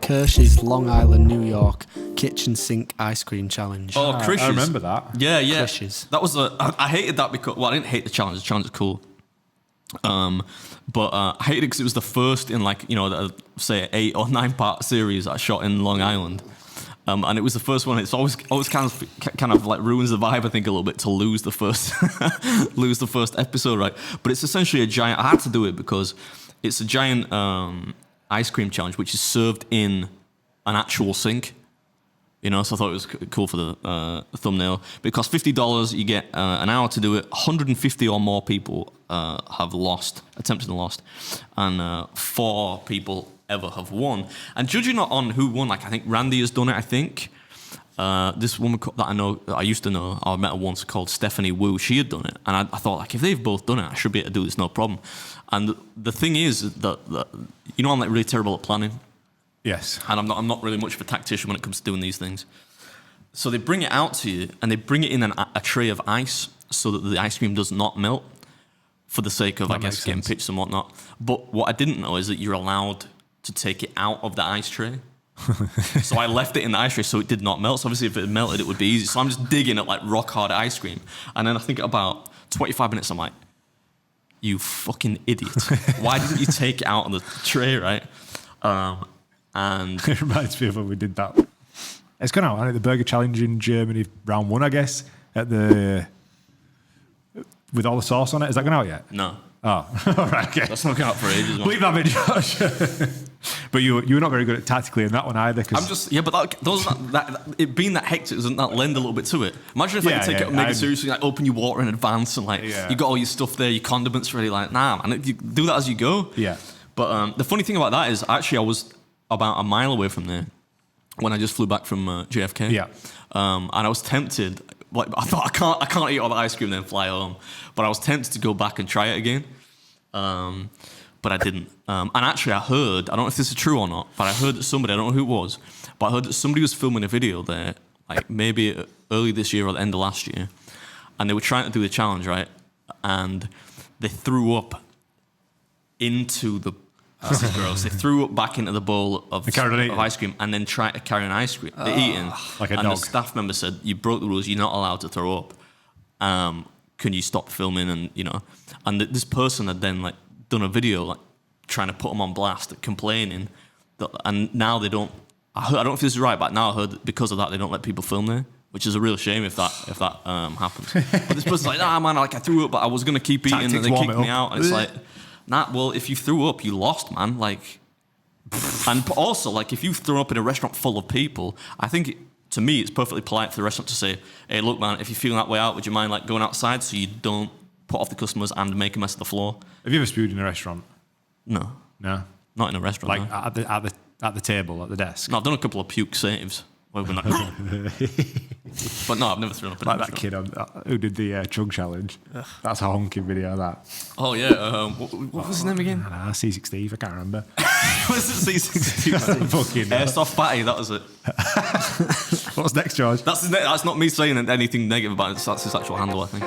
Kirsch's Long Island, New York kitchen sink ice cream challenge. Oh, Kirsch's. I remember that. Yeah. Kirsch's. That was I hated that because, well, I didn't hate the challenge. The challenge is cool. But I hated it because it was the first in say 8 or 9 part series I shot in Long Island. And it was the first one. It's always kind of like ruins the vibe, I think, a little bit to lose the first episode, right? But it's essentially a giant. I had to do it because it's a giant ice cream challenge, which is served in an actual sink. So I thought it was cool for the thumbnail. But it costs $50. You get an hour to do it. 150 or more people have attempted and lost, and 4 people ever have won. And judging on who won, I think Randy has done it. I think this woman that I used to know, I met her once, called Stephanie Wu. She had done it, and I thought, if they've both done it, I should be able to do this, no problem. And the thing is that I'm really terrible at planning. Yes. And I'm not really much of a tactician when it comes to doing these things. So they bring it out to you, and they bring it in a tray of ice so that the ice cream does not melt, for the sake of, I guess, getting pitched and whatnot. But what I didn't know is that you're allowed to take it out of the ice tray. So I left it in the ice tray so it did not melt. So obviously if it melted, it would be easy. So I'm just digging at rock hard ice cream. And then I think about 25 minutes, I'm like, you fucking idiot. Why didn't you take it out of the tray, right? And it reminds me of when we did that. It's gone out, the Burger Challenge in Germany, round 1, I guess, with all the sauce on it. Is that gone out yet? No. Oh, all right, okay. That's not going out for ages. Leave that bit, Josh. But you were not very good at tactically in that one either. I'm just, but it being that hectic, doesn't that lend a little bit to it? Imagine if you take it mega seriously, open your water in advance, and you got all your stuff there, your condiments ready. Nah, man, you do that as you go. Yeah. But the funny thing about that is, actually, I was about a mile away from there when I just flew back from JFK. Yeah. And I was tempted. I thought I can't eat all the ice cream and then fly home. But I was tempted to go back and try it again. But I didn't. And actually, I don't know if this is true or not, but I heard that somebody, I don't know who it was, but I heard that somebody was filming a video there, maybe early this year or the end of last year, and they were trying to do the challenge, right? And they threw up into the. This is gross. They threw up back into the bowl of ice cream and then tried to carry on ice cream. They're eating. Like a and dog. The staff member said, "You broke the rules. You're not allowed to throw up. Can you stop filming?" And this person had then done a video trying to put them on blast, complaining that, and now they don't. I don't know if this is right, but now I heard that because of that they don't let people film there, which is a real shame if that happens. But this person's like, "Nah, man, I threw up, but I was gonna keep eating, and they kicked me out." And it's like, nah, well, if you threw up, you lost, man. And also, if you throw up in a restaurant full of people, I think to me it's perfectly polite for the restaurant to say, "Hey, look, man, if you're feeling that way out, would you mind going outside so you don't put off the customers and make a mess of the floor?" Have you ever spewed in a restaurant? No. No. Not in a restaurant. No. At the table, at the desk. No, I've done a couple of puke saves. But no, I've never thrown up in a restaurant. That kid who did the chug challenge. That's a honking video, that. Oh, yeah. What was his name again? C6 Steve, I can't remember. Was it C6 Fucking Airsoft Patty, that was it. What's next, George? That's not me saying anything negative about it. That's his actual handle, I think.